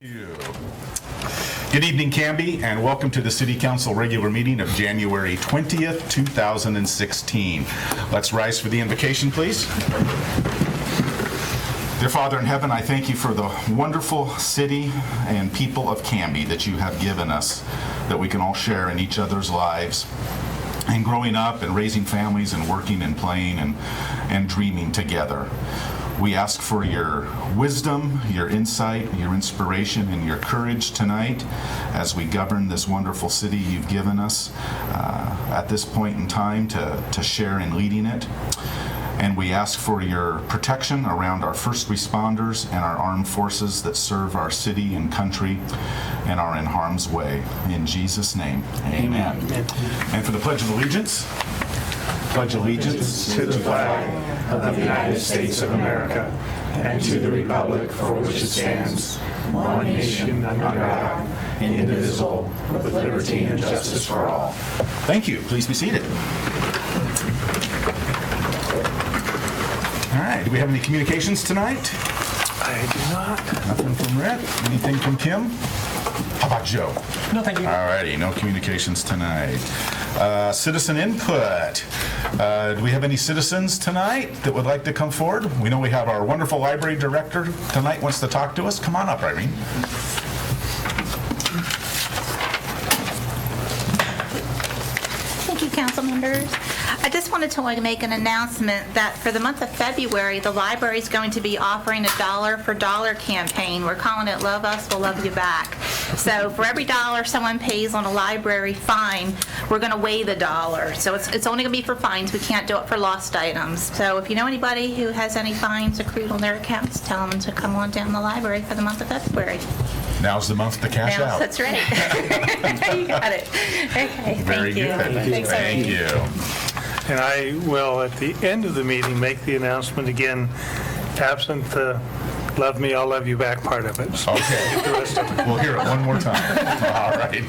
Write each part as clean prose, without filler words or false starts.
Good evening, Canby, and welcome to the City Council regular meeting of January 20th, 2016. Let's rise for the invocation, please. Dear Father in heaven, I thank you for the wonderful city and people of Canby that you have given us, that we can all share in each other's lives. And growing up and raising families and working and playing and dreaming together. We ask for your wisdom, your insight, your inspiration, and your courage tonight as we govern this wonderful city you've given us at this point in time to share in leading it. And we ask for your protection around our first responders and our armed forces that serve our city and country and are in harm's way. In Jesus' name, amen. And for the Pledge of Allegiance, pledge allegiance to the flag of the United States of America and to the republic for which it stands, one nation under God, indivisible, with liberty and justice for all. Thank you. Please be seated. All right. Do we have any communications tonight? I do not. Nothing from Rick? Anything from Kim? How about Joe? No, thank you. All righty. No communications tonight. Citizen input. Do we have any citizens tonight that would like to come forward? We know we have our wonderful library director tonight wants to talk to us. Come on up, Irene. Thank you, council members. I just wanted to make an announcement that for the month of February, the library is going to be offering a $1 for $1 campaign. We're calling it Love Us, We'll Love You Back. So for every $1 someone pays on a library fine, we're going to weigh the $1. So it's only going to be for fines. We can't do it for lost items. So if you know anybody who has any fines accrued on their accounts, tell them to come on down to the library for the month of February. Now's the month to cash out. That's right. You got it. Okay, Very thank you. good. Thanks, Thank Irene. you. And I will, at the end of the meeting, make the announcement again, absent the love me, I'll love you back part of it. So Okay. the rest of it. We'll hear it one more time. All righty.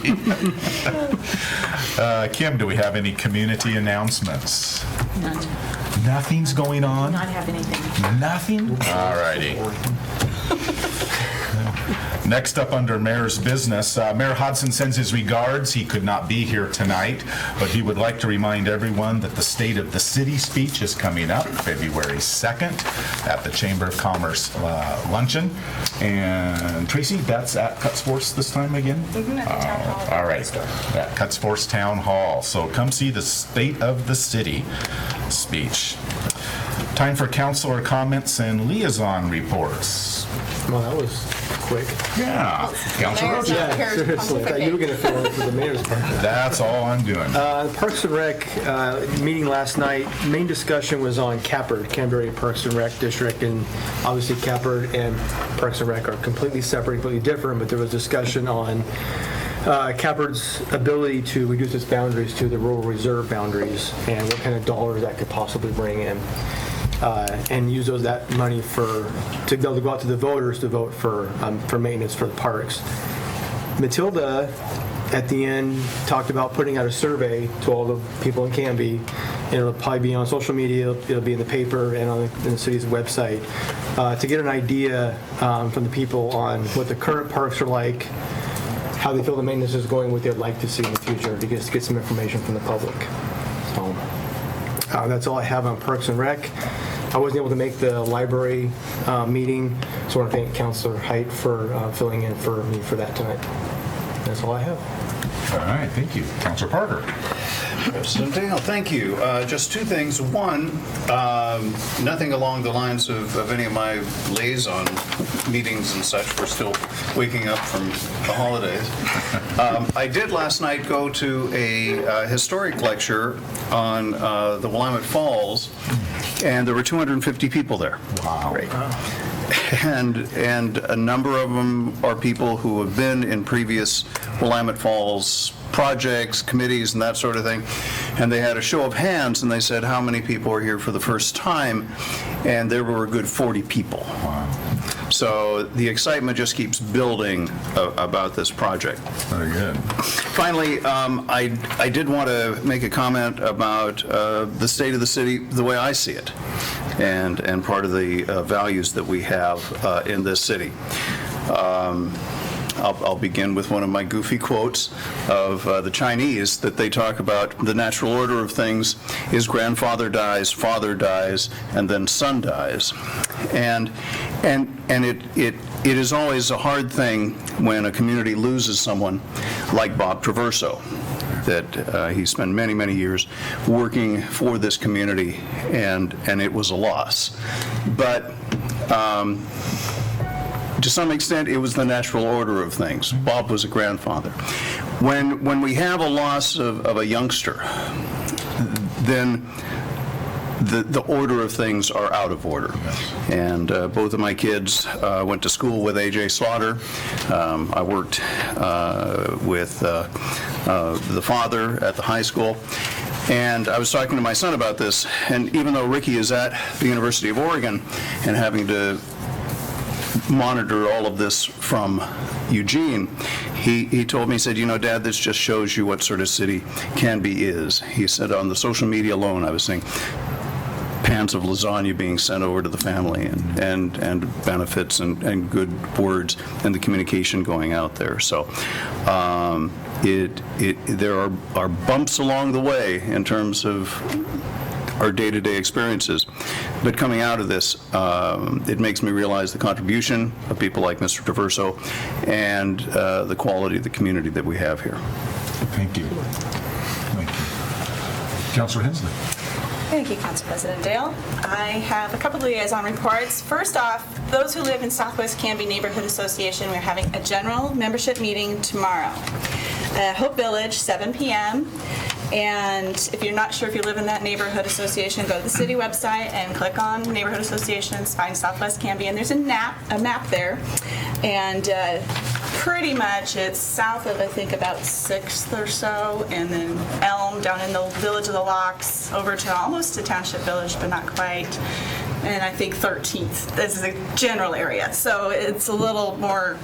Kim, do we have any community announcements? None. Nothing's going on? Not have anything. Nothing? All righty. Next up under Mayor's business, Mayor Hodson sends his regards. He could not be here tonight, but he would like to remind everyone that the State of the City speech is coming up February 2nd at the Chamber of Commerce luncheon. And Tracy, that's at Cuts Force this time again? All right, at Cuts Force Town Hall. So come see the State of the City speech. Time for councilor comments and liaison reports. Well, that was quick. Yeah, Councilor Roach. Yeah, seriously. I thought you were going to fill in for the mayor's part. That's all I'm doing. Parks and Rec meeting last night, main discussion was on Cappard, Canberra Parks and Rec District, and obviously Cappard and Parks and Rec are completely separate, completely different, but there was discussion on Cappard's ability to reduce its boundaries to the rural reserve boundaries and what kind of dollars that could possibly bring in. And use that money to be able to go out to the voters to vote for maintenance for the parks. Matilda, at the end, talked about putting out a survey to all the people in Canby, and it'll probably be on social media, it'll be in the paper and in the city's website, to get an idea from the people on what the current parks are like, how they feel the maintenance is going, what they'd like to see in the future, to get some information from the public. So that's all I have on Parks and Rec. I wasn't able to make the library meeting, so I want to thank Councilor Height for filling in for me for that tonight. That's all I have. All right, thank you. Councilor Parker. President Dale, thank you. Just two things. One, nothing along the lines of any of my liaison meetings and such. We're still waking up from the holidays. I did last night go to a historic lecture on the Willamette Falls, and there were 250 people there. Wow. Great. And a number of them are people who have been in previous Willamette Falls projects, committees, and that sort of thing. And they had a show of hands, and they said, how many people are here for the first time? And there were a good 40 people. Wow. So the excitement just keeps building about this project. Very good. Finally, I did want to make a comment about the state of the city, the way I see it, and part of the values that we have in this city. I'll begin with one of my goofy quotes of the Chinese, that they talk about the natural order of things is grandfather dies, father dies, and then son dies. And it is always a hard thing when a community loses someone like Bob Traverso, that he spent many, many years working for this community, and it was a loss. But to some extent, it was the natural order of things. Bob was a grandfather. When we have a loss of a youngster, then the order of things are out of order. And both of my kids went to school with A.J. Slaughter. I worked with the father at the high school. And I was talking to my son about this, and even though Ricky is at the University of Oregon and having to monitor all of this from Eugene, he told me, he said, Dad, this just shows you what sort of city Canby is. He said, on the social media alone, I was seeing pans of lasagna being sent over to the family, and benefits and good words, and the communication going out there. So there are bumps along the way in terms of our day-to-day experiences, but coming out of this, it makes me realize the contribution of people like Mr. Traverso and the quality of the community that we have here. Thank you. Thank you. Councilor Hensley. Thank you, Council President Dale. I have a couple of liaison reports. First off, those who live in Southwest Canby Neighborhood Association, we're having a general membership meeting tomorrow. Hope Village, 7 p.m. And if you're not sure if you live in that neighborhood association, go to the city website and click on neighborhood associations, find Southwest Canby, and there's a map there. And pretty much it's south of, I think, about 6th or so, and then Elm down in the Village of the Locks over to almost to Township Village, but not quite. And I think 13th. This is a general area, so it's a little more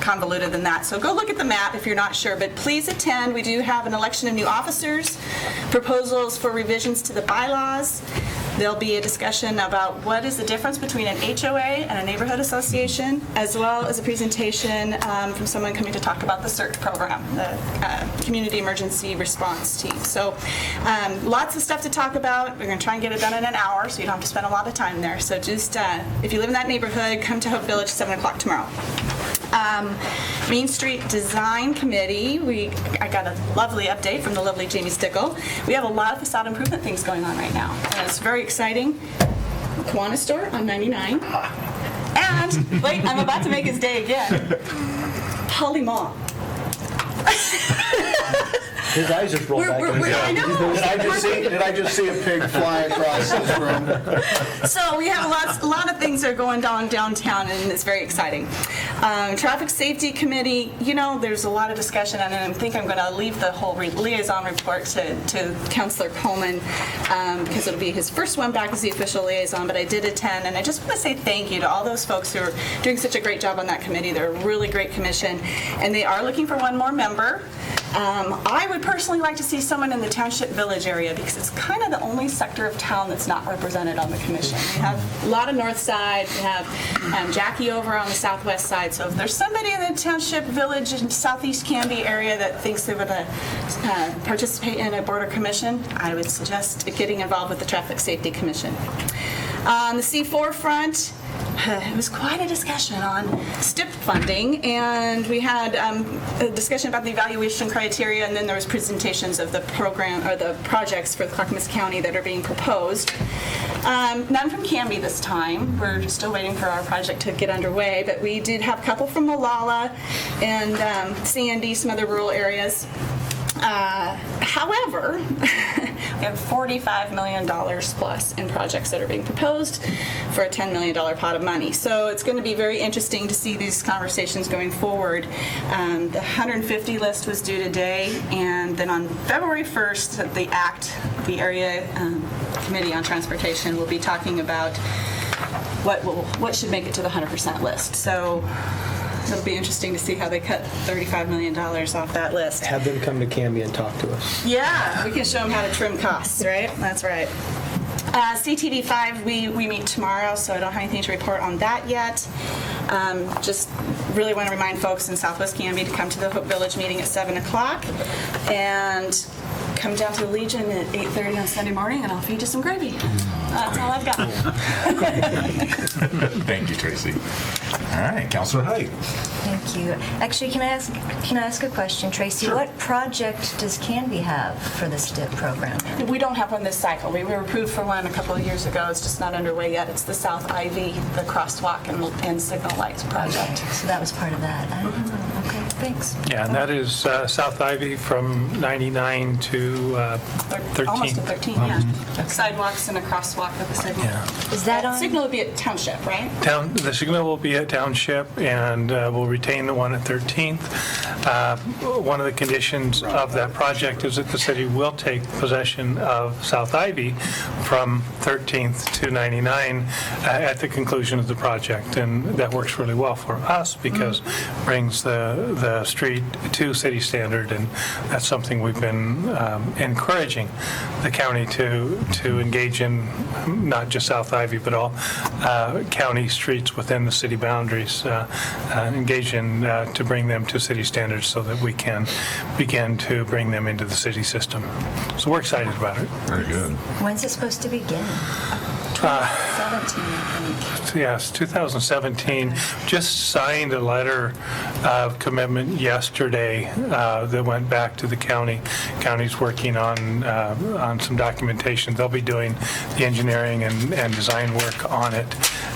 convoluted than that. So go look at the map if you're not sure, but please attend. We do have an election of new officers, proposals for revisions to the bylaws. There'll be a discussion about what is the difference between an HOA and a neighborhood association, as well as a presentation from someone coming to talk about the CERT program, the Community Emergency Response Team. So lots of stuff to talk about. We're going to try and get it done in an hour, so you don't have to spend a lot of time there. So just, if you live in that neighborhood, come to Hope Village 7 o'clock tomorrow. Main Street Design Committee, I got a lovely update from the lovely Jamie Stickle. We have a lot of facade improvement things going on right now, and it's very exciting. Kiwanis Store on 99. And, wait, I'm about to make his day again. Holly Mall. His eyes just rolled back in his head. I know. Did I just see a pig fly across this room? So we have a lot of things that are going on downtown, and it's very exciting. Traffic Safety Committee, there's a lot of discussion, and I think I'm going to leave the whole liaison report to Councilor Coleman because it'll be his first one back as the official liaison, but I did attend, and I just want to say thank you to all those folks who are doing such a great job on that committee. They're a really great commission, and they are looking for one more member. I would personally like to see someone in the Township Village area because it's kind of the only sector of town that's not represented on the commission. We have a lot of North Side, we have Jackie over on the Southwest Side, so if there's somebody in the Township Village and Southeast Canby area that thinks they would participate in a Board of Commission, I would suggest getting involved with the Traffic Safety Commission. On the C4 front, it was quite a discussion on STIP funding, and we had a discussion about the evaluation criteria, and then there was presentations of the program or the projects for Clackamas County that are being proposed. None from Canby this time. We're still waiting for our project to get underway, but we did have a couple from Molalla and Sandy, some other rural areas. However, we have $45 million plus in projects that are being proposed for a $10 million pot of money. So it's going to be very interesting to see these conversations going forward. The 150 list was due today, and then on February 1st, the Area Committee on Transportation will be talking about what should make it to the 100% list. So it'll be interesting to see how they cut $35 million off that list. Have them come to Canby and talk to us. Yeah, we can show them how to trim costs, right? That's right. CTV5, we meet tomorrow, so I don't have anything to report on that yet. Just really want to remind folks in Southwest Canby to come to the Hope Village meeting at 7 o'clock and come down to the Legion at 8:30 on Sunday morning, and I'll feed you some gravy. That's all I've got. Thank you, Tracy. All right, Councilor Height. Thank you. Actually, can I ask a question, Tracy? Sure. What project does Canby have for the STIP program? We don't have one this cycle. We were approved for one a couple of years ago. It's just not underway yet. It's the South Ivy, the crosswalk and signal lights project. So that was part of that. Okay, thanks. Yeah, and that is South Ivy from 99 to 13. Almost to 13, yeah. Sidewalks and a crosswalk with a signal. Yeah. Is that on? Signal would be at Township, right? The signal will be at Township, and we'll retain the one at 13th. One of the conditions of that project is that the city will take possession of South Ivy from 13th to 99 at the conclusion of the project, and that works really well for us because it brings the street to city standard, and that's something we've been encouraging the county to engage in, not just South Ivy, but all county streets within the city boundaries, engage in to bring them to city standards so that we can begin to bring them into the city system. So we're excited about it. Very good. When's it supposed to begin? 17, I think. Yes, 2017. Just signed a letter of commitment yesterday that went back to the county. County's working on some documentation. They'll be doing the engineering and design work on it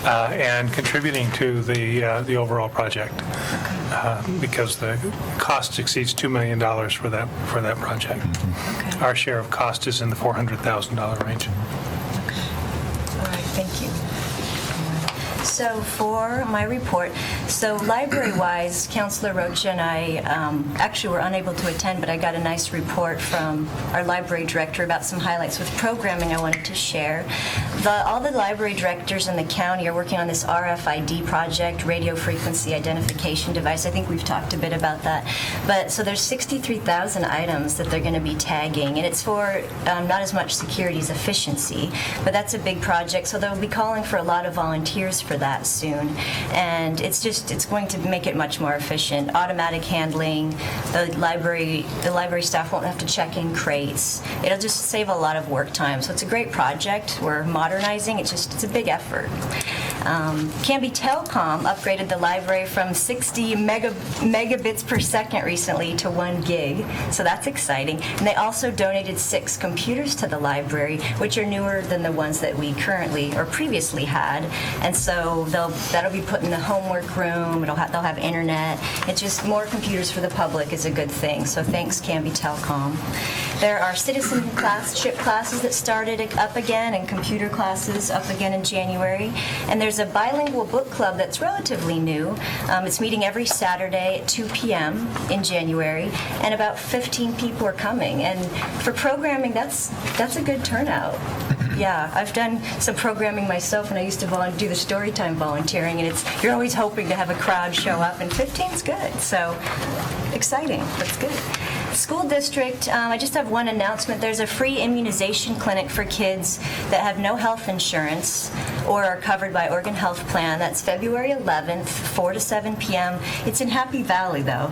and contributing to the overall project because the cost exceeds $2 million for that project. Okay. Our share of cost is in the $400,000 range. All right, thank you. So for my report, so library-wise, Councilor Rocha and I actually were unable to attend, but I got a nice report from our library director about some highlights with programming I wanted to share. All the library directors in the county are working on this RFID project, radio frequency identification device. I think we've talked a bit about that. But so there's 63,000 items that they're going to be tagging, and it's for not as much security as efficiency, but that's a big project. So they'll be calling for a lot of volunteers for that soon, and it's going to make it much more efficient. Automatic handling, the library staff won't have to check in crates. It'll just save a lot of work time. So it's a great project. We're modernizing. It's a big effort. Canby Telecom upgraded the library from 60 megabits per second recently to 1 gig, so that's exciting. And they also donated 6 computers to the library, which are newer than the ones that we currently or previously had. And so that'll be put in the homework room. They'll have internet. It's just more computers for the public is a good thing. So thanks, Canby Telecom. There are citizenship classes that started up again and computer classes up again in January. And there's a bilingual book club that's relatively new. It's meeting every Saturday at 2 p.m. in January, and about 15 people are coming. And for programming, that's a good turnout. Yeah, I've done some programming myself, and I used to do the storytime volunteering, and you're always hoping to have a crowd show up, and 15's good. So exciting. That's good. School district, I just have one announcement. There's a free immunization clinic for kids that have no health insurance or are covered by Oregon Health Plan. That's February 11th, 4 to 7 p.m. It's in Happy Valley, though.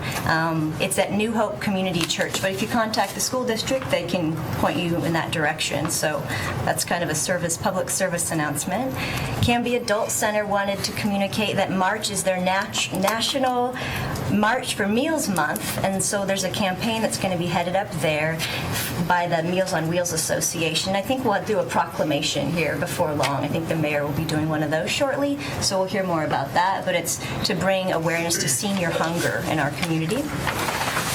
It's at New Hope Community Church. But if you contact the school district, they can point you in that direction. So that's kind of a public service announcement. Canby Adult Center wanted to communicate that March is their National March for Meals Month, and so there's a campaign that's going to be headed up there by the Meals on Wheels Association. I think we'll do a proclamation here before long. I think the mayor will be doing one of those shortly, so we'll hear more about that, but it's to bring awareness to senior hunger in our community.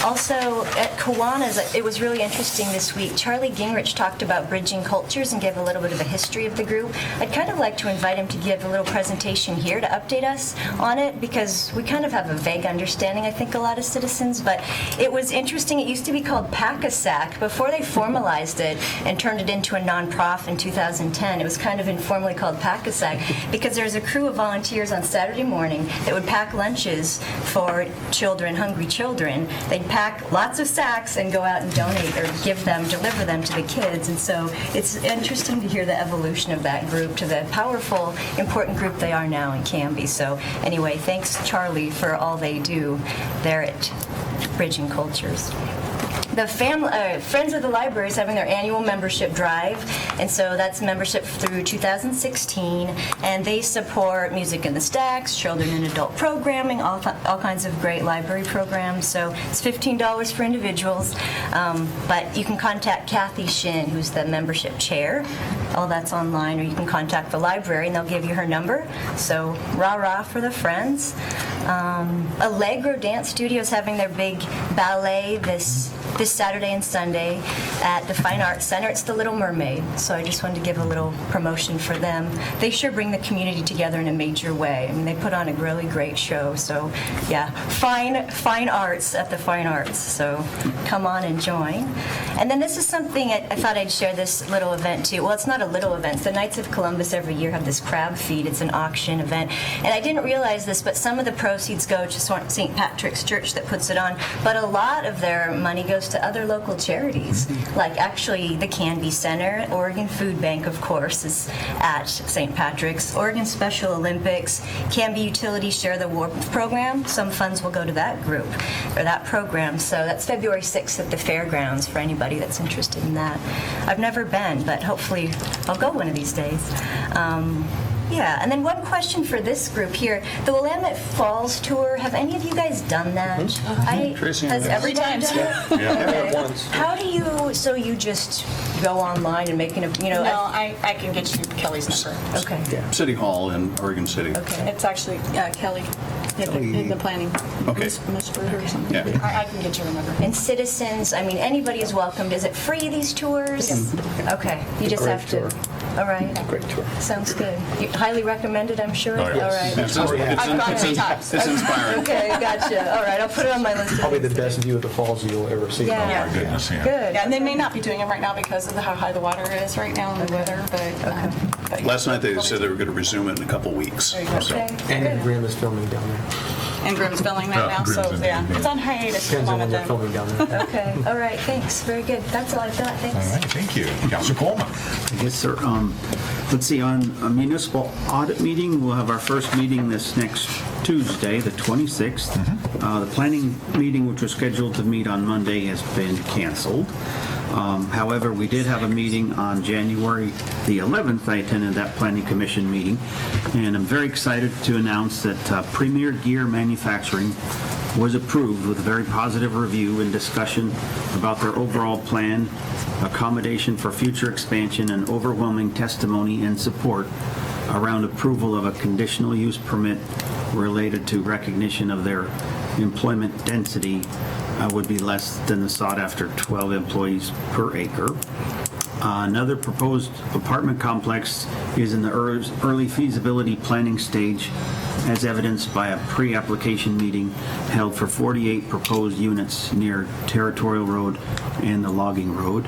Also, at Kiwanis, it was really interesting this week. Charlie Gingrich talked about bridging cultures and gave a little bit of a history of the group. I'd kind of like to invite him to give a little presentation here to update us on it, because we kind of have a vague understanding, I think, a lot of citizens, but it was interesting. It used to be called Pack-a-Sack. Before they formalized it and turned it into a non-prof in 2010, it was kind of informally called Pack-a-Sack, because there was a crew of volunteers on Saturday morning that would pack lunches for children, hungry children. They'd pack lots of sacks and go out and donate or deliver them to the kids. And so it's interesting to hear the evolution of that group to the powerful, important group they are now in Canby. So anyway, thanks, Charlie, for all they do there at Bridging Cultures. The Friends of the Library is having their annual membership drive, and so that's membership through 2016, and they support Music in the Stacks, children and adult programming, all kinds of great library programs. So it's $15 for individuals, but you can contact Kathy Shin, who's the membership chair. All that's online, or you can contact the library, and they'll give you her number. So rah-rah for the Friends. Allegro Dance Studio is having their big ballet this Saturday and Sunday at the Fine Arts Center. It's the Little Mermaid, so I just wanted to give a little promotion for them. They sure bring the community together in a major way. I mean, they put on a really great show, so yeah, fine arts at the Fine Arts, so come on and join. And then this is something I thought I'd share, this little event too. Well, it's not a little event. The Knights of Columbus every year have this crab feed. It's an auction event, and I didn't realize this, but some of the proceeds go to St. Patrick's Church that puts it on, but a lot of their money goes to other local charities, like actually the Canby Center, Oregon Food Bank, of course, is at St. Patrick's, Oregon Special Olympics, Canby Utility Share the Warmth program. Some funds will go to that group or that program. So that's February 6th at the fairgrounds for anybody that's interested in that. I've never been, but hopefully I'll go one of these days. Yeah, and then one question for this group here. The Willamette Falls Tour, have any of you guys done that? Has everyone done it? Yeah. Once. How do you, so you just go online and make an, No, I can get you Kelly's number. Okay. City Hall in Oregon City. Okay. It's actually Kelly in the planning. Okay. Miss Bruder or something. Yeah. I can get you a number. And citizens, I mean, anybody is welcomed. Is it free, these tours? Yes. Okay, you just great have to. tour. All right. Great tour. Sounds good. Highly recommended, I'm sure? Oh, yes. All right. I've gone 3 times. It's inspiring. Okay, gotcha. All right, I'll put it on my list. of Probably the things best view of the falls you'll ever see. Yeah. Oh, my goodness, yeah. Good. Yeah, and they may not be doing it right now because of how high the water is right now and the weather, but Last night they said they were going to resume it in a couple weeks. There you go. So, Okay. And Grimm is filming down there. And Grimm's filming right now, so Grimm's in yeah, there. it's on hiatus at the Depends on when moment they're then. filming down there. Okay, all right, thanks. Very good. That's all I've got. All Thanks. right, thank you. Councilor Coleman. Yes, sir. Let's see, on a municipal audit meeting, we'll have our first meeting this next Tuesday, the 26th. The planning meeting, which was scheduled to meet on Monday, has been canceled. However, we did have a meeting on January the 11th. I attended that planning commission meeting, and I'm very excited to announce that Premier Gear Manufacturing was approved with a very positive review and discussion about their overall plan, accommodation for future expansion, and overwhelming testimony and support around approval of a conditional use permit related to recognition of their employment density would be less than the sought-after 12 employees per acre. Another proposed apartment complex is in the early feasibility planning stage, as evidenced by a pre-application meeting held for 48 proposed units near Territorial Road and the Logging Road.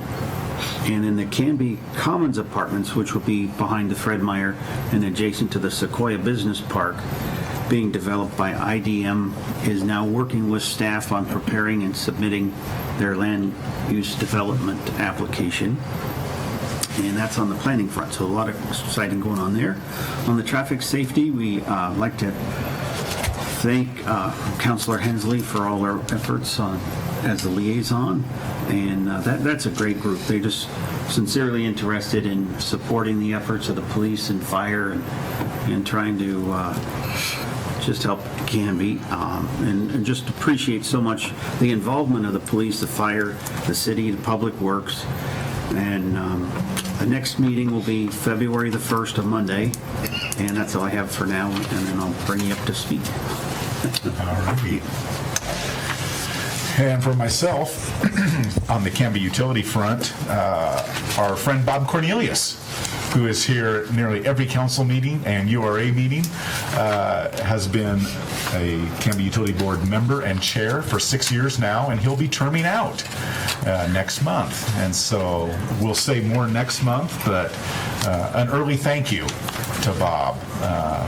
And in the Canby Commons Apartments, which will be behind the Fred Meyer and adjacent to the Sequoia Business Park, being developed by IDM, is now working with staff on preparing and submitting their land use development application. And that's on the planning front, so a lot of exciting going on there. On the traffic safety, we like to thank Councilor Hensley for all their efforts as the liaison, and that's a great group. They're just sincerely interested in supporting the efforts of the police and fire and trying to just help Canby, and just appreciate so much the involvement of the police, the fire, the city, the public works. And the next meeting will be February the 1st, a Monday, and that's all I have for now, and then I'll bring you up to speed. All right. And for myself, on the Canby utility front, our friend Bob Cornelius, who is here nearly every council meeting and URA meeting, has been a Canby Utility Board member and chair for 6 years now, and he'll be terming out next month. And so we'll say more next month, but an early thank you to Bob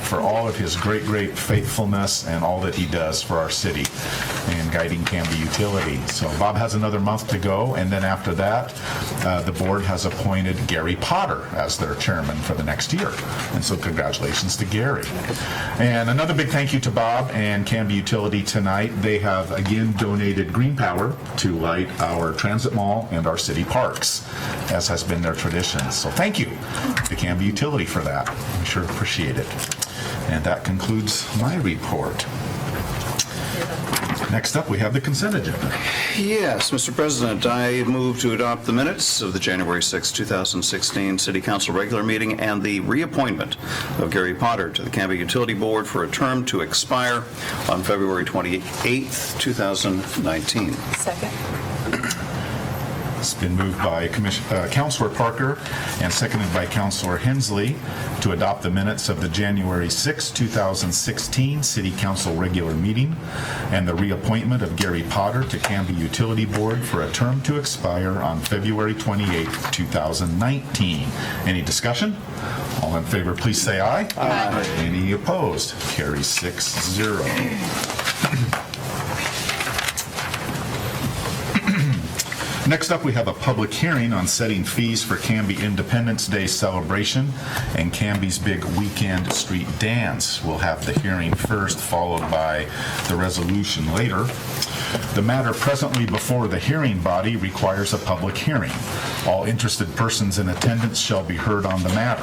for all of his great faithfulness and all that he does for our city in guiding Canby Utility. So Bob has another month to go, and then after that, the board has appointed Gary Potter as their chairman for the next year. And so congratulations to Gary. And another big thank you to Bob and Canby Utility tonight. They have again donated green power to light our transit mall and our city parks, as has been their tradition. So thank you to Canby Utility for that. We sure appreciate it. And that concludes my report. Next up, we have the consent agenda. Yes, Mr. President, I move to adopt the minutes of the January 6, 2016 City Council regular meeting and the reappointment of Gary Potter to the Canby Utility Board for a term to expire on February 28, 2019. Second. It's been moved by Councilor Parker and seconded by Councilor Hensley to adopt the minutes of the January 6, 2016 City Council regular meeting and the reappointment of Gary Potter to Canby Utility Board for a term to expire on February 28, 2019. Any discussion? All in favor, please say aye. Aye. Any opposed? Carries 6-0. Next up, we have a public hearing on setting fees for Canby Independence Day celebration and Canby's Big Weekend Street Dance. We'll have the hearing first, followed by the resolution later. The matter presently before the hearing body requires a public hearing. All interested persons in attendance shall be heard on the matter.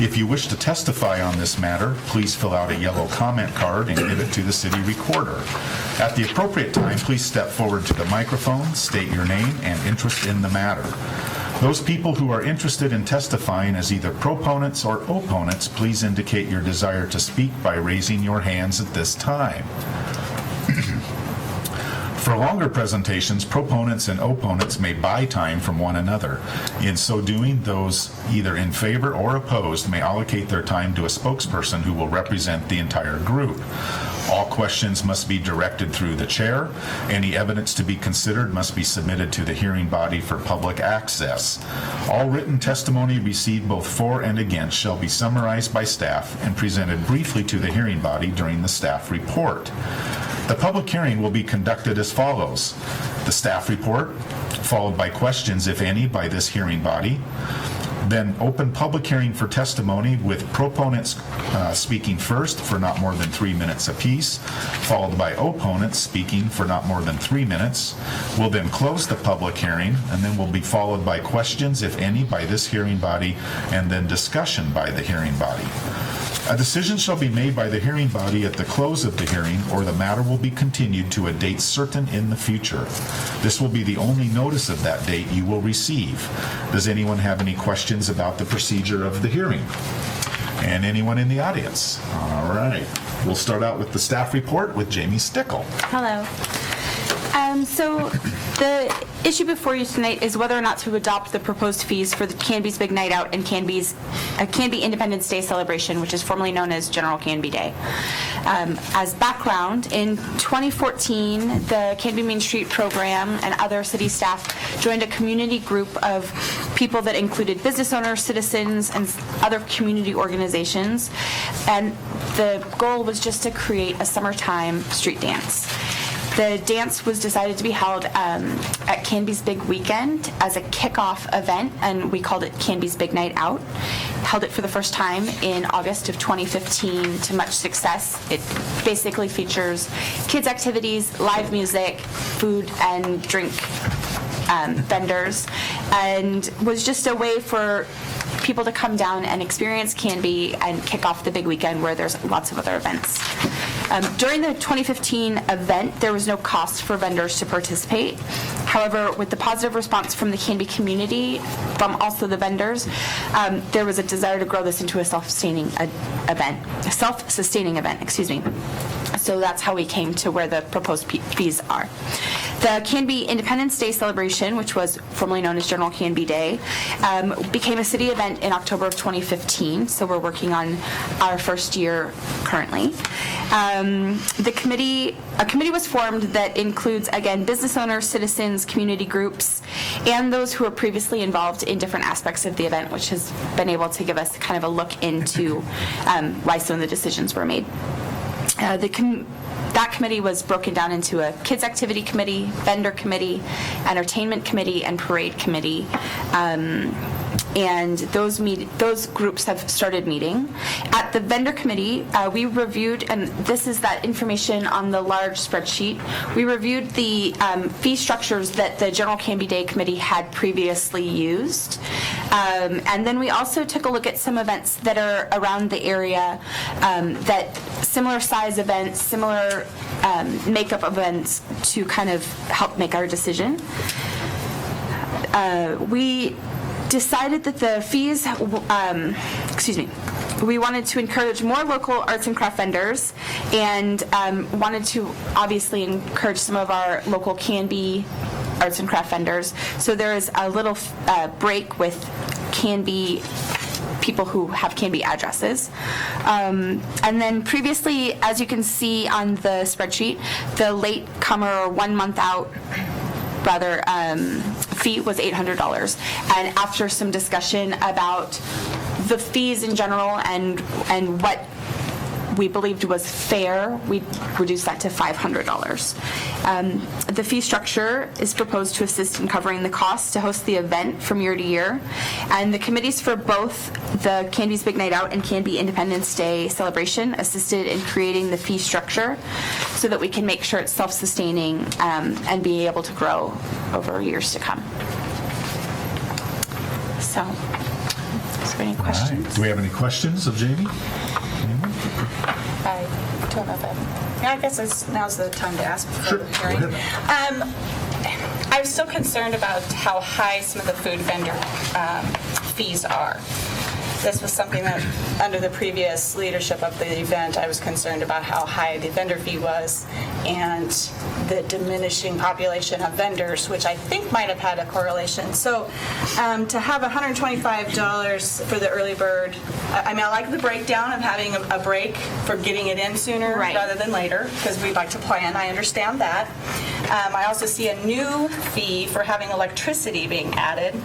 If you wish to testify on this matter, please fill out a yellow comment card and give it to the city recorder. At the appropriate time, please step forward to the microphone, state your name and interest in the matter. Those people who are interested in testifying as either proponents or opponents, please indicate your desire to speak by raising your hands at this time. For longer presentations, proponents and opponents may buy time from one another. In so doing, those either in favor or opposed may allocate their time to a spokesperson who will represent the entire group. All questions must be directed through the chair. Any evidence to be considered must be submitted to the hearing body for public access. All written testimony received both for and against shall be summarized by staff and presented briefly to the hearing body during the staff report. The public hearing will be conducted as follows: the staff report, followed by questions, if any, by this hearing body. Then open public hearing for testimony with proponents speaking first for not more than 3 minutes apiece, followed by opponents speaking for not more than 3 minutes. We'll then close the public hearing, and then will be followed by questions, if any, by this hearing body, and then discussion by the hearing body. A decision shall be made by the hearing body at the close of the hearing, or the matter will be continued to a date certain in the future. This will be the only notice of that date you will receive. Does anyone have any questions about the procedure of the hearing? And anyone in the audience? All right. We'll start out with the staff report with Jamie Stickle. Hello. So the issue before you tonight is whether or not to adopt the proposed fees for the Canby's Big Night Out and Canby Independence Day celebration, which is formerly known as General Canby Day. As background, in 2014, the Canby Main Street program and other city staff joined a community group of people that included business owners, citizens, and other community organizations. And the goal was just to create a summertime street dance. The dance was decided to be held at Canby's Big Weekend as a kickoff event, and we called it Canby's Big Night Out. Held it for the first time in August of 2015 to much success. It basically features kids' activities, live music, food and drink vendors, and was just a way for people to come down and experience Canby and kick off the big weekend where there's lots of other events. During the 2015 event, there was no cost for vendors to participate. However, with the positive response from the Canby community, from also the vendors, there was a desire to grow this into a self-sustaining event. So that's how we came to where the proposed fees are. The Canby Independence Day celebration, which was formerly known as General Canby Day, became a city event in October of 2015, so we're working on our first year currently. A committee was formed that includes, again, business owners, citizens, community groups, and those who were previously involved in different aspects of the event, which has been able to give us kind of a look into why some of the decisions were made. That committee was broken down into a kids activity committee, vendor committee, entertainment committee, and parade committee. And those groups have started meeting. At the vendor committee, we reviewed, and this is that information on the large spreadsheet, we reviewed the fee structures that the General Canby Day Committee had previously used. And then we also took a look at some events that are around the area, that similar size events, similar makeup events, to kind of help make our decision. We decided that the fees, we wanted to encourage more local arts and craft vendors, and wanted to obviously encourage some of our local Canby arts and craft vendors. So there is a little break with Canby people who have Canby addresses. And then previously, as you can see on the spreadsheet, the late comer or 1 month out fee was $800. And after some discussion about the fees in general and what we believed was fair, we reduced that to $500. The fee structure is proposed to assist in covering the cost to host the event from year to year. And the committees for both the Canby's Big Night Out and Canby Independence Day celebration assisted in creating the fee structure so that we can make sure it's self-sustaining and be able to grow over years to come. So, is there any questions? All right. Do we have any questions of Jamie? I don't know if I guess now's the time to ask before the hearing. Go ahead. I'm still concerned about how high some of the food vendor fees are. This was something that, under the previous leadership of the event, I was concerned about how high the vendor fee was and the diminishing population of vendors, which I think might have had a correlation. So to have $125 for the early bird, I mean, I like the breakdown of having a break for getting it in sooner rather than later, because we like to plan. I understand that. I also see a new fee for having electricity being added.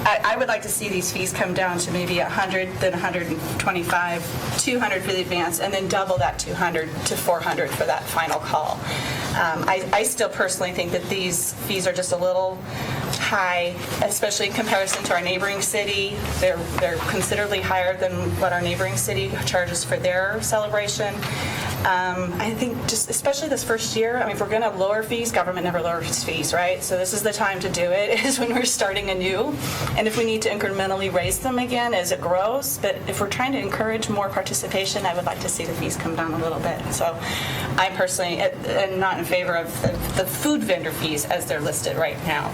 I would like to see these fees come down to maybe $100, then $125, $200 for the advance, and then double that $200 to $400 for that final call. I still personally think that these fees are just a little high, especially in comparison to our neighboring city. They're considerably higher than what our neighboring city charges for their celebration. I think just especially this first year, I mean, if we're going to lower fees, government never lowers fees, right? So this is the time to do it, is when we're starting anew. And if we need to incrementally raise them again as it grows, but if we're trying to encourage more participation, I would like to see the fees come down a little bit. So I personally am not in favor of the food vendor fees as they're listed right now.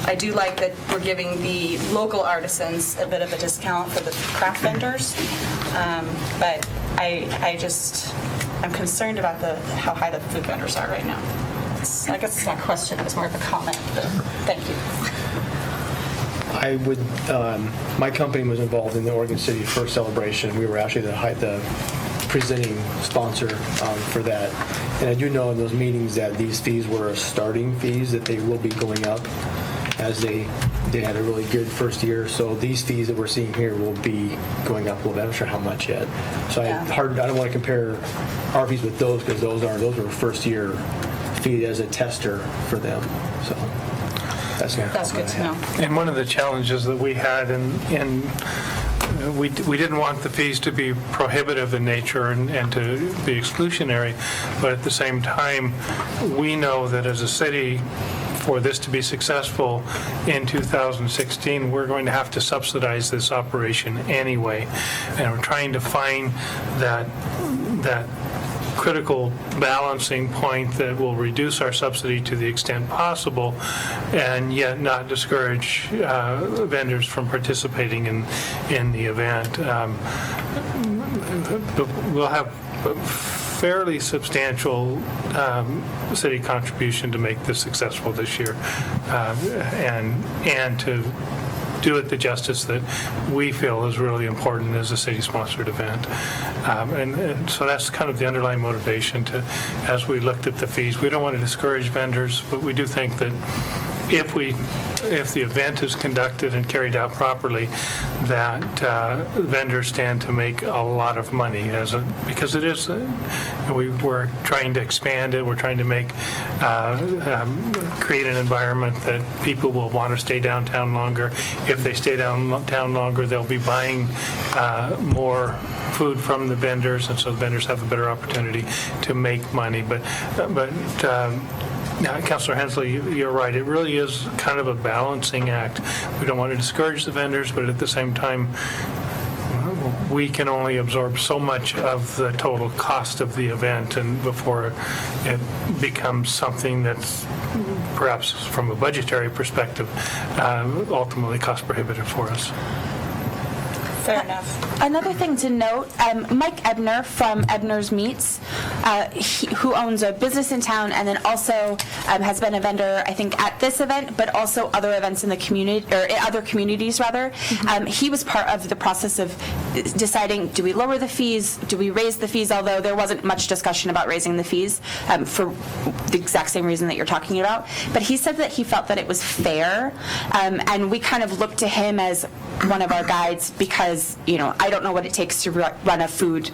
I do like that we're giving the local artisans a bit of a discount for the craft vendors, but I'm concerned about how high the food vendors are right now. I guess it's not a question, it's more of a comment, but thank you. I would, my company was involved in the Oregon City first celebration. We were actually the presenting sponsor for that. And I do know in those meetings that these fees were starting fees, that they will be going up as they had a really good first year. So these fees that we're seeing here will be going up a little bit. I'm not sure how much yet. So I don't want to compare our fees with those, because those were first year fee as a tester for them. So that's good to know. And one of the challenges that we had, and we didn't want the fees to be prohibitive in nature and to be exclusionary, but at the same time, we know that as a city, for this to be successful in 2016, we're going to have to subsidize this operation anyway. And we're trying to find that critical balancing point that will reduce our subsidy to the extent possible and yet not discourage vendors from participating in the event. We'll have fairly substantial city contribution to make this successful this year, and to do it the justice that we feel is really important as a city-sponsored event. And so that's kind of the underlying motivation to, as we looked at the fees. We don't want to discourage vendors, but we do think that if the event is conducted and carried out properly, that vendors stand to make a lot of money because it is. We're trying to expand it. We're trying to create an environment that people will want to stay downtown longer. If they stay downtown longer, they'll be buying more food from the vendors, and so the vendors have a better opportunity to make money. But Councilor Hensley, you're right. It really is kind of a balancing act. We don't want to discourage the vendors, but at the same time, we can only absorb so much of the total cost of the event, and before it becomes something that's perhaps from a budgetary perspective ultimately cost prohibitive for us. Fair enough. Another thing to note, Mike Ebner from Ebner's Meats, who owns a business in town and then also has been a vendor, I think, at this event, but also other events in the community, or other communities, rather. He was part of the process of deciding, do we lower the fees, do we raise the fees, although there wasn't much discussion about raising the fees for the exact same reason that you're talking about. But he said that he felt that it was fair, and we kind of looked to him as one of our guides because, I don't know what it takes to run a food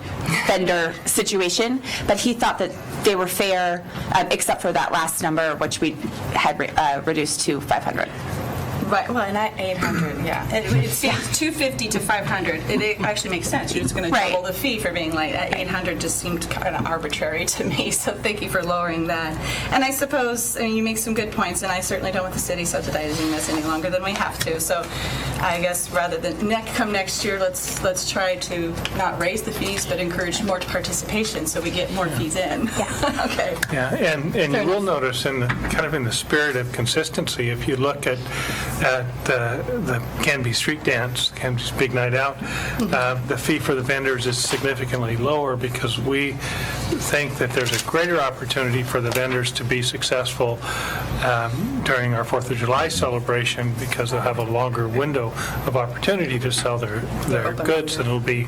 vendor situation, but he thought that they were fair, except for that last number, which we had reduced to 500. Right, well, and 800, yeah. It seems 250 to 500. It actually makes sense. You're just going to double the fee for being late. 800 just seemed kind of arbitrary to me, so thank you for lowering that. And I suppose, you make some good points, and I certainly don't want the city subsidizing this any longer than we have to. So I guess rather than come next year, let's try to not raise the fees, but encourage more participation so we get more fees in. Yeah. Okay. Yeah, and you will notice in the spirit of consistency, if you look at the Canby Street Dance, Canby's Big Night Out, the fee for the vendors is significantly lower because we think that there's a greater opportunity for the vendors to be successful during our 4th of July celebration because they'll have a longer window of opportunity to sell their goods, and it'll be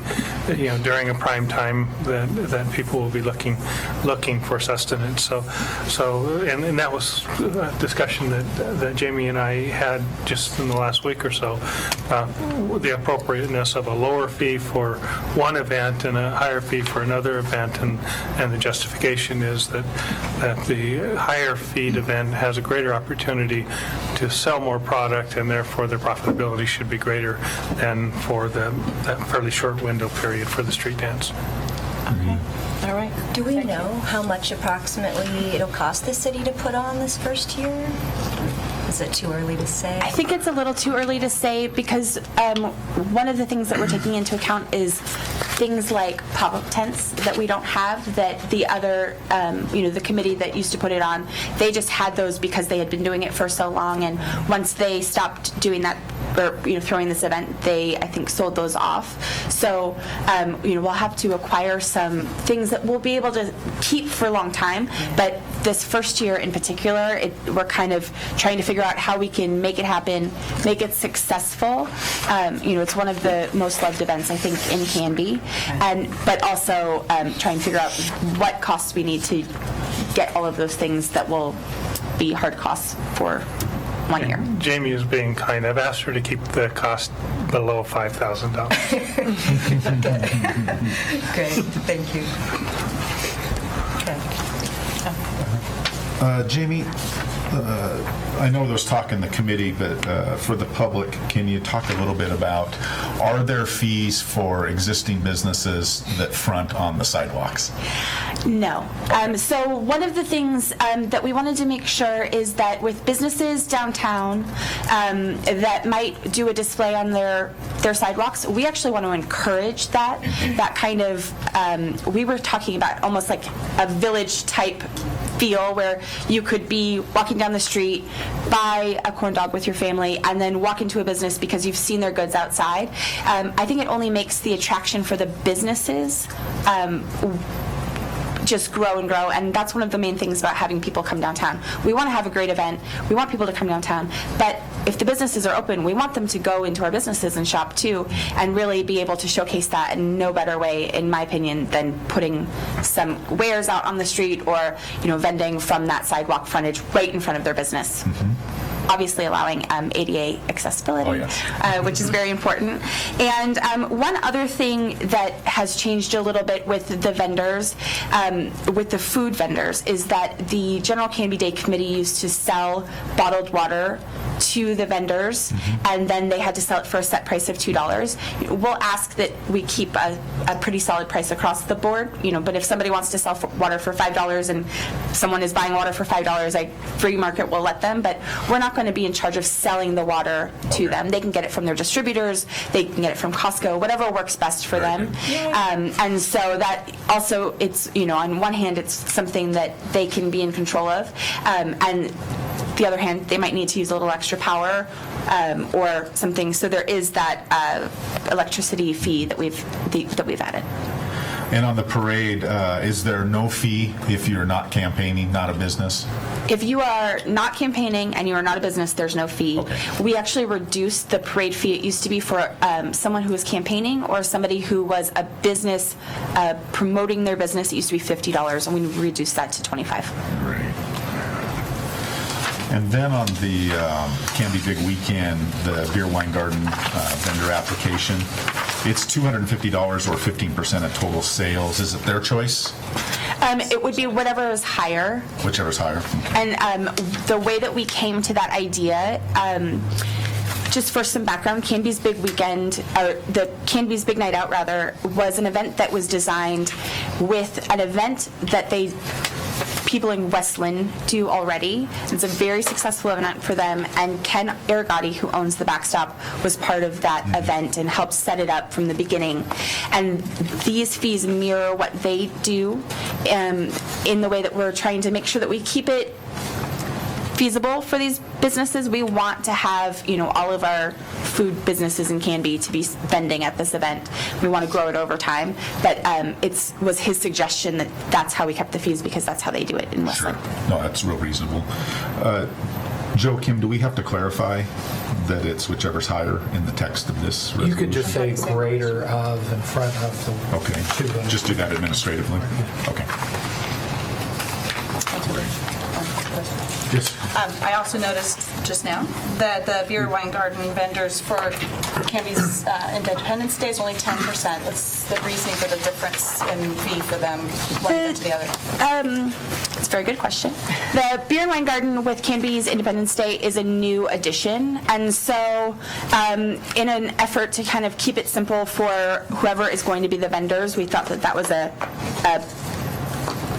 during a prime time that people will be looking for sustenance. So and that was a discussion that Jamie and I had just in the last week or so, the appropriateness of a lower fee for one event and a higher fee for another event, and the justification is that the higher feed event has a greater opportunity to sell more product, and therefore their profitability should be greater than for that fairly short window period for the street dance. Okay. All right. Do we know how much approximately it'll cost the city to put on this first year? Is it too early to say? I think it's a little too early to say because one of the things that we're taking into account is things like pop-up tents that we don't have, that the other, the committee that used to put it on, they just had those because they had been doing it for so long, and once they stopped doing that, or throwing this event, they, I think, sold those off. So, we'll have to acquire some things that we'll be able to keep for a long time, but this first year in particular, we're kind of trying to figure out how we can make it happen, make it successful. It's one of the most loved events, I think, in Canby, but also try and figure out what costs we need to get all of those things that will be hard costs for 1 year. Jamie is being kind. I've asked her to keep the cost below $5,000. Great, thank you. Okay. Jamie, I know there's talk in the committee, but for the public, can you talk a little bit about, are there fees for existing businesses that front on the sidewalks? No. So one of the things that we wanted to make sure is that with businesses downtown that might do a display on their sidewalks, we actually want to encourage that kind of, we were talking about almost like a village type feel where you could be walking down the street, buy a corn dog with your family, and then walk into a business because you've seen their goods outside. I think it only makes the attraction for the businesses just grow and grow, and that's one of the main things about having people come downtown. We want to have a great event. We want people to come downtown, but if the businesses are open, we want them to go into our businesses and shop too, and really be able to showcase that in no better way, in my opinion, than putting some wares out on the street or, vending from that sidewalk frontage right in front of their business. Obviously allowing ADA accessibility, which is very important. And one other thing that has changed a little bit with the vendors, with the food vendors, is that the General Canby Day Committee used to sell bottled water to the vendors, and then they had to sell it for a set price of $2. We'll ask that we keep a pretty solid price across the board, but if somebody wants to sell water for $5 and someone is buying water for $5, free market will let them, but we're not going to be in charge of selling the water to them. They can get it from their distributors, they can get it from Costco, whatever works best for them. And so that also, it's, on one hand, it's something that they can be in control of, and the other hand, they might need to use a little extra power or something. So there is that electricity fee that we've added. And on the parade, is there no fee if you're not campaigning, not a business? If you are not campaigning and you are not a business, there's no fee. Okay. We actually reduced the parade fee. It used to be for someone who was campaigning or somebody who was a business promoting their business. It used to be $50, and we reduced that to $25. Right. And then on the Canby Big Weekend, the Beer Wine Garden vendor application, it's $250 or 15% of total sales. Is it their choice? It would be whatever is higher. Whichever's higher. Okay. And the way that we came to that idea, just for some background, Canby's Big Weekend, or the Canby's Big Night Out, rather, was an event that was designed with an event that people in Westland do already. It's a very successful event for them, and Ken Arigati, who owns the Backstop, was part of that event and helped set it up from the beginning. And these fees mirror what they do in the way that we're trying to make sure that we keep it feasible for these businesses. We want to have, all of our food businesses in Canby to be vending at this event. We want to grow it over time, but it was his suggestion that that's how we kept the fees, because that's how they do it in Westland. Sure. No, that's real reasonable. Joe, Kim, do we have to clarify that it's whichever's higher in the text of this resolution? You could just say greater of in front of the... Okay, just do that administratively? Okay. Yes. I also noticed just now that the Beer Wine Garden vendors for Canby's Independence Day is only 10%. What's the reasoning for the difference in fee for them, one event to the other? It's a very good question. The Beer and Wine Garden with Canby's Independence Day is a new addition, and so in an effort to kind of keep it simple for whoever is going to be the vendors, we thought that that was a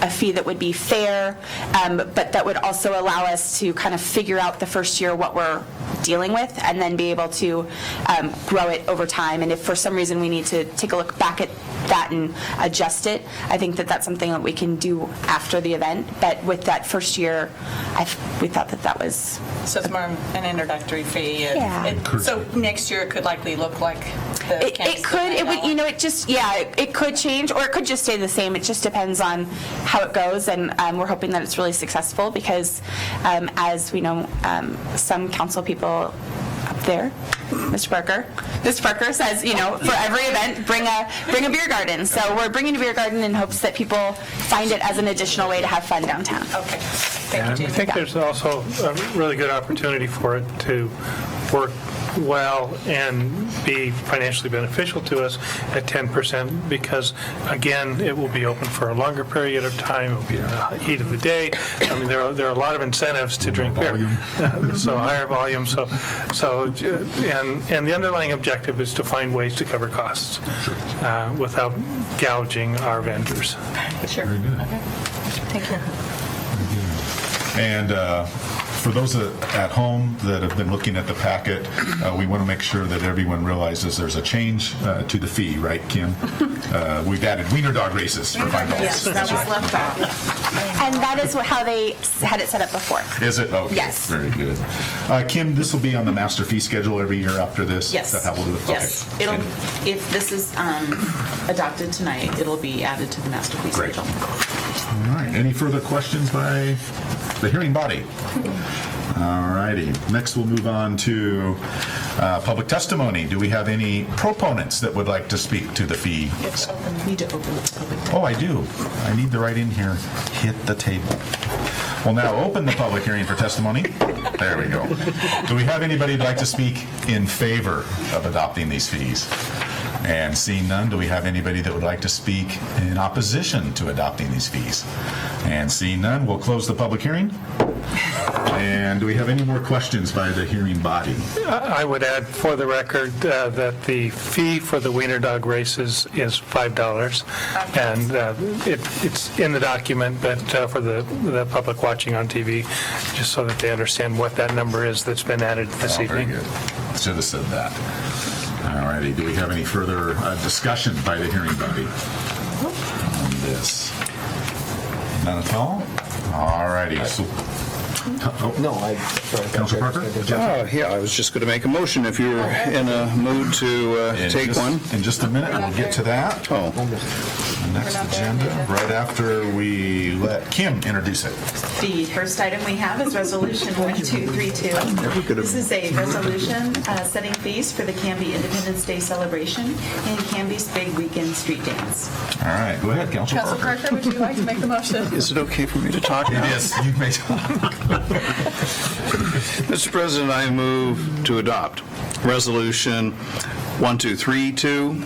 fee that would be fair, but that would also allow us to kind of figure out the first year what we're dealing with, and then be able to grow it over time. And if for some reason we need to take a look back at that and adjust it, I think that that's something that we can do after the event. But with that first year, we thought that that was... So it's more an introductory fee. Yeah. So next year it could likely look like the it could. It would. It could change, or it could just stay the same. It just depends on how it goes, and we're hoping that it's really successful, because as we know, some council people up there, Mr. Parker says, for every event, bring a beer garden. So we're bringing a beer garden in hopes that people find it as an additional way to have fun downtown. Okay. Thank you, I Jamie. think there's also a really good opportunity for it to work well and be financially beneficial to us at 10% because, again, it will be open for a longer period of time. It will be in the heat of the day. I mean, there are a lot of incentives to drink beer. So higher volume. And the underlying objective is to find ways to cover costs without gouging our vendors. Sure. Very good. Thank you. And for those at home that have been looking at the packet, we want to make sure that everyone realizes there's a change to the fee, right, Kim? We've added Wiener Dog Races for $5. Yes, that was left out. And that is how they had it set up before. Is it? Okay. Yes. Very good. Kim, this will be on the master fee schedule every year after this? Yes. Is that how we'll do it? Yes. Okay. If this is adopted tonight, it'll be added to the master fee Great. schedule. All right. Any further questions by the hearing body? All righty. Next, we'll move on to public testimony. Do we have any proponents that would like to speak to the fee? Need to open the public. Oh, I do. I need to write in here, hit the table. We'll now open the public hearing for testimony. There we go. Do we have anybody who'd like to speak in favor of adopting these fees? And seeing none, do we have anybody that would like to speak in opposition to adopting these fees? And seeing none, we'll close the public hearing. And do we have any more questions by the hearing body? I would add for the record that the fee for the Wiener Dog Races is $5. And it's in the document, but for the public watching on TV, just so that they understand what that number is that's been added this Very evening. good. Should have said that. All righty. Do we have any further discussion by the hearing body on this? None at all? All righty. So, Councilor Parker? Yeah, I was just going to make a motion if you're in a mood to take one. In just a minute, we'll get to that. Oh, The next agenda, right after we let Kim introduce it. The first item we have is Resolution 1232. This is a resolution setting fees for the Canby Independence Day celebration and Canby's Big Weekend Street Dance. All right, go ahead, Councilor Council Parker. Parker, would you like to make the motion? is it okay for me to talk now? It is. You may talk. Mr. President, I move to adopt Resolution 1232,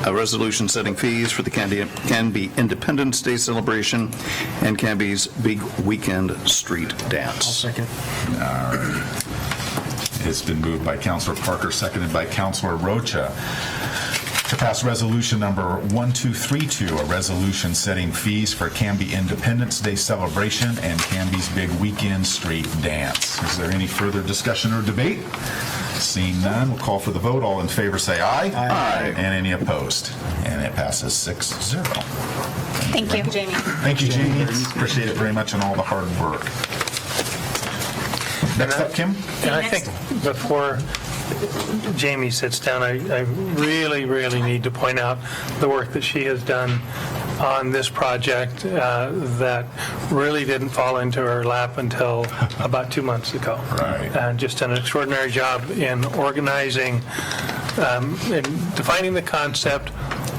a resolution setting fees for the Canby Independence Day celebration and Canby's Big Weekend Street Dance. Second. It's been moved by Councilor Parker, seconded by Councilor Rocha, to pass resolution number 1232, a resolution setting fees for Canby Independence Day celebration and Canby's Big Weekend Street Dance. Is there any further discussion or debate? Seeing none, we'll call for the vote. All in favor say aye. Aye. And any opposed? And it passes 6-0. Thank you. Jamie. Thank you, Jamie. Appreciate it very much and all the hard work. Next up, Kim? And I think before Jamie sits down, I really, really need to point out the work that she has done on this project that really didn't fall into her lap until about 2 months ago. Right. And just an extraordinary job in organizing, in defining the concept,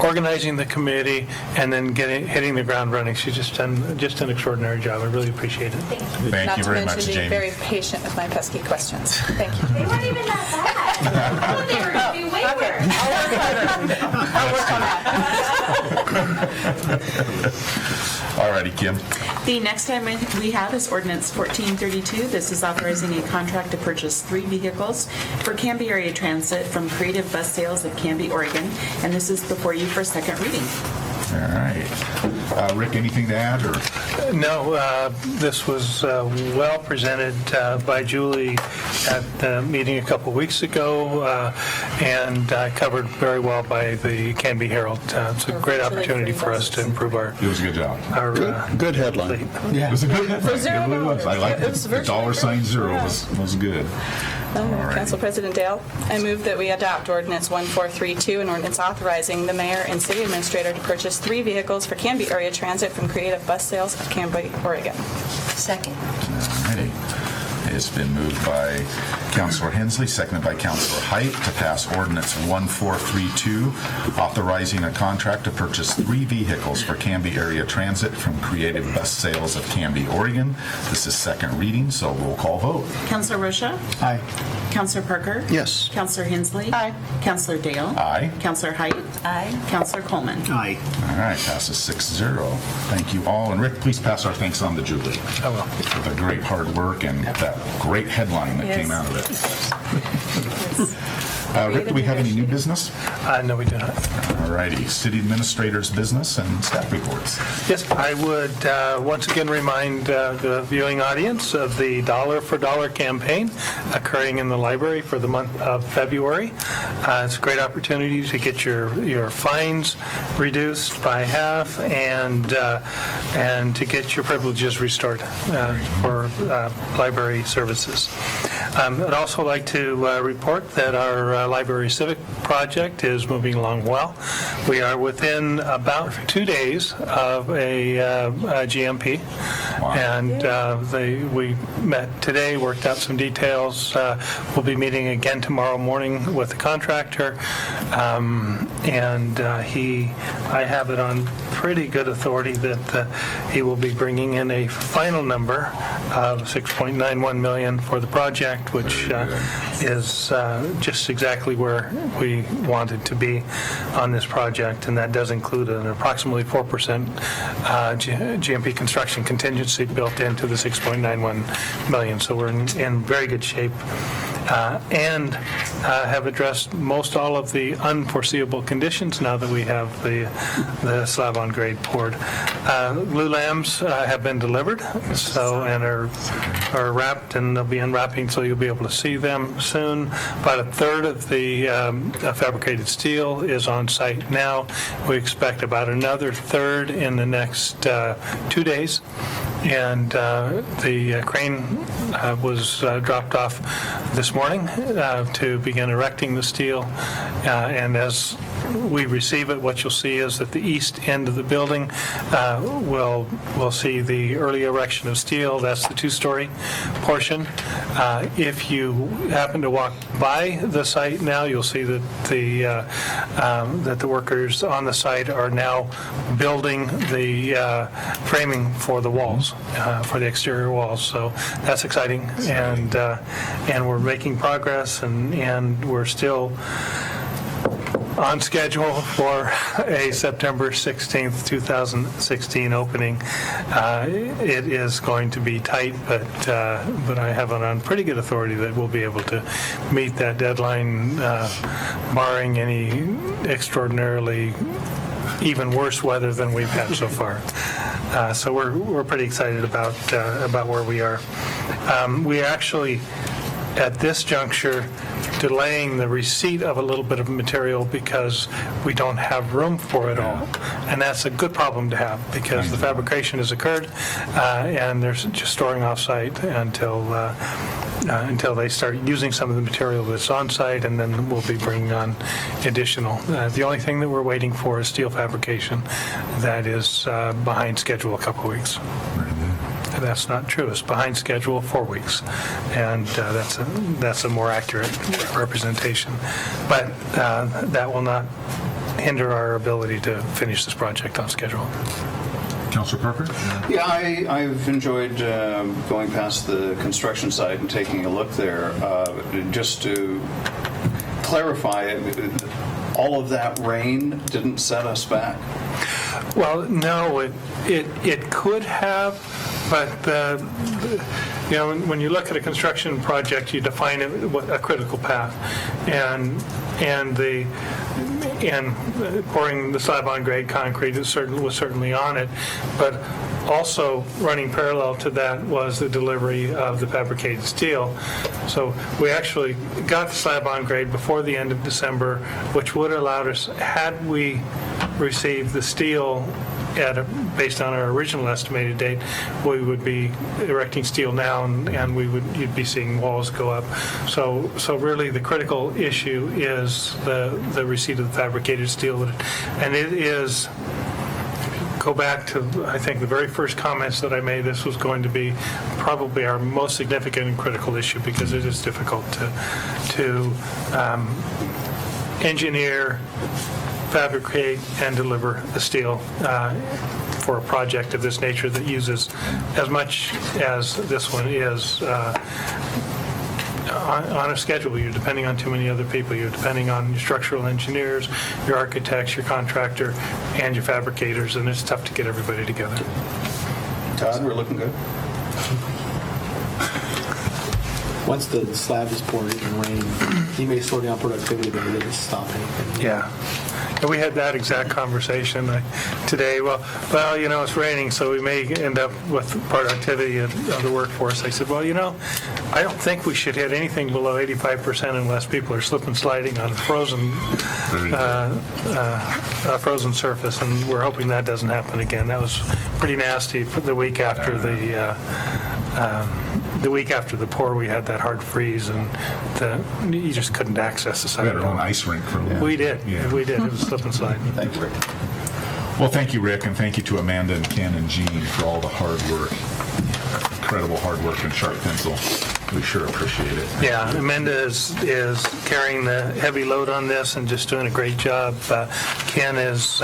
organizing the committee, and then hitting the ground running. She's just done an extraordinary job. I really appreciate it. Thank Not you to very mention much, being Jamie. very patient with my pesky questions. Thank you. They weren't even that bad. They were going to be way worse. I'll work on that. All righty, Kim. The next item we have is Ordinance 1432. This is authorizing a contract to purchase 3 vehicles for Canby Area Transit from Creative Bus Sales of Canby, Oregon, and this is before you for second reading. All right. Rick, anything to add? Or? No, this was well presented by Julie at the meeting a couple weeks ago, and covered very well by the Canby Herald. It's a great opportunity for us to improve our It was a good job. Good headline. It was a good headline. $0. It really was. I liked It it. was The virtually $0 was good. Council President Dale, I move that we adopt Ordinance 1432, an ordinance authorizing the mayor and city administrator to purchase 3 vehicles for Canby Area Transit from Creative Bus Sales of Canby, Oregon. Second. All righty. It's been moved by Councilor Hensley, seconded by Councilor Height, to pass Ordinance 1432, authorizing a contract to purchase 3 vehicles for Canby Area Transit from Creative Bus Sales of Canby, Oregon. This is second reading, so roll call vote. Counselor Rocha? Aye. Counselor Parker? Yes. Counselor Hensley? Aye. Counselor Dale? Aye. Counselor Height? Aye. Counselor Coleman? Aye. All right, passes 6-0. Thank you all. And Rick, please pass our thanks on to Julie. I will. For the great hard work and that great headline that came out of it. Rick, do we have any new business? No, we do not. All righty, city administrator's business and staff reports. Yes, I would once again remind the viewing audience of the Dollar for Dollar campaign occurring in the library for the month of February. It's a great opportunity to get your fines reduced by half and to get your privileges restored for library services. I'd also like to report that our library civic project is moving along well. We are within about 2 days of a GMP, and we met today, worked out some details. We'll be meeting again tomorrow morning with the contractor, and I have it on pretty good authority that he will be bringing in a final number of $6.91 million for the project, which is just exactly where we wanted to be on this project, and that does include an approximately 4% GMP construction contingency built into the $6.91 million. So we're in very good shape. And have addressed most all of the unforeseeable conditions now that we have the slab on grade poured. Glue lamps have been delivered, and are wrapped, and they'll be unwrapping, so you'll be able to see them soon. About a third of the fabricated steel is on site now. We expect about another third in the next 2 days. And the crane was dropped off this morning to begin erecting the steel. And as we receive it, what you'll see is that the east end of the building will see the early erection of steel. That's the 2-story portion. If you happen to walk by the site now, you'll see that the workers on the site are now building the framing for the walls, for the exterior walls. So that's exciting, and we're making progress, and we're still on schedule for a September 16th, 2016 opening. It is going to be tight, but I have it on pretty good authority that we'll be able to meet that deadline, barring any extraordinarily even worse weather than we've had so far. So we're pretty excited about where we are. We actually, at this juncture, delaying the receipt of a little bit of material because we don't have room for it all. And that's a good problem to have, because the fabrication has occurred, and they're just storing off-site until they start using some of the material that's on-site, and then we'll be bringing on additional. The only thing that we're waiting for is steel fabrication. That is behind schedule a couple of weeks. That's not true. It's behind schedule 4 weeks, and that's a more accurate representation. But that will not hinder our ability to finish this project on schedule. Councilor Parker? Yeah, I've enjoyed going past the construction site and taking a look there. Just to clarify, all of that rain didn't set us back? Well, no, it could have, but when you look at a construction project, you define it a critical path, and pouring the slab on grade concrete was certainly on it, but also running parallel to that was the delivery of the fabricated steel. So we actually got the slab on grade before the end of December, which would have allowed us, had we received the steel based on our original estimated date, we would be erecting steel now, and you'd be seeing walls go up. So really the critical issue is the receipt of the fabricated steel, and it is go back to, I think, the very first comments that I made. This was going to be probably our most significant and critical issue because it is difficult to engineer, fabricate, and deliver the steel for a project of this nature that uses as much as this one is on a schedule. You're depending on too many other people. You're depending on your structural engineers, your architects, your contractor, and your fabricators, and it's tough to get everybody together. Todd, we're looking good. Once the slab is poured, it can rain. He may slow down productivity, but it doesn't stop anything. Yeah. And we had that exact conversation today. Well, it's raining, so we may end up with productivity of the workforce. I said, I don't think we should hit anything below 85% unless people are slip and sliding on a frozen surface, and we're hoping that doesn't happen again. That was pretty nasty the week after the week after the pour. We had that hard freeze, and you just couldn't access the site. We had our own ice rink for a while. We did. Yeah. We did. It was slip and slide. Thank you, Rick. Well, thank you, Rick, and thank you to Amanda and Ken and Jean for all the hard work. Incredible hard work and sharp pencil. We sure appreciate it. Yeah, Amanda is carrying the heavy load on this and just doing a great job. Ken is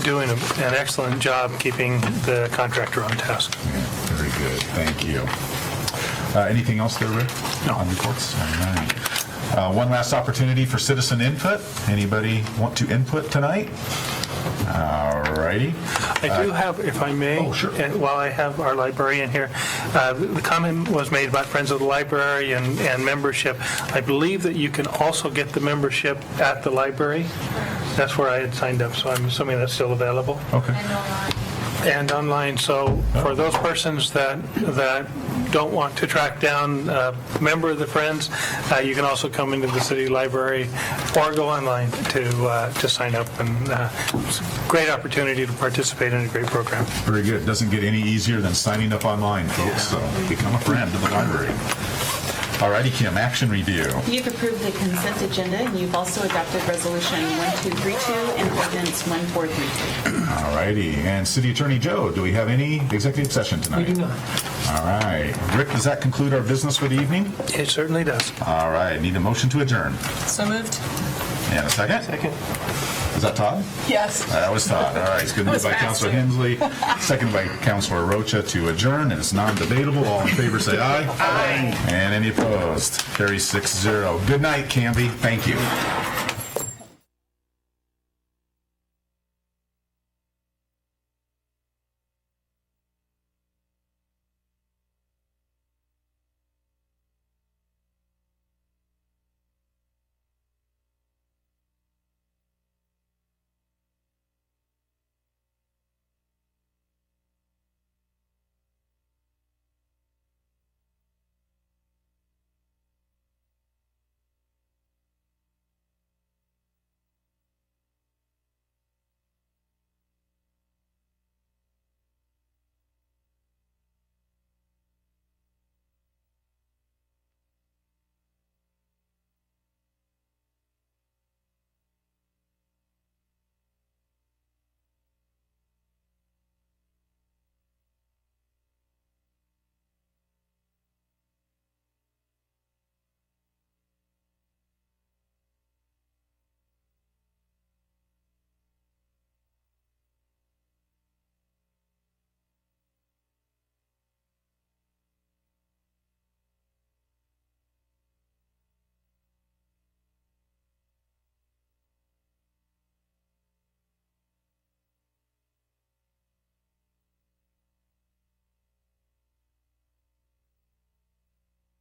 doing an excellent job keeping the contractor on task. Yeah, very good. Thank you. Anything else there, Rick? No. On reports? All right. One last opportunity for citizen input. Anybody want to input tonight? All righty. I do have, if I may, Oh, sure. and while I have our librarian here, the comment was made about Friends of the Library and membership. I believe that you can also get the membership at the library. That's where I had signed up, so I'm assuming that's still available. Okay. And online. So for those persons that don't want to track down a member of the Friends, you can also come into the city library or go online to sign up. And it's a great opportunity to participate in a great program. Very good. Doesn't get any easier than signing up online, folks. So become a friend of the library. All righty, Kim, action review. You've approved the consent agenda, and you've also adopted Resolution 1232 and Ordinance 1432. All righty. And City Attorney Joe, do we have any executive session tonight? We do not. All right. Rick, does that conclude our business for the evening? It certainly does. All right. Need a motion to adjourn. So moved. And a second? Second. Is that Todd? Yes. That was Todd. All right. It's good moved by Councilor Hensley, seconded by Councilor Rocha to adjourn, and it's non-debatable. All in favor say aye. Aye. And any opposed? Carries 6-0. Good night, Canby. Thank you.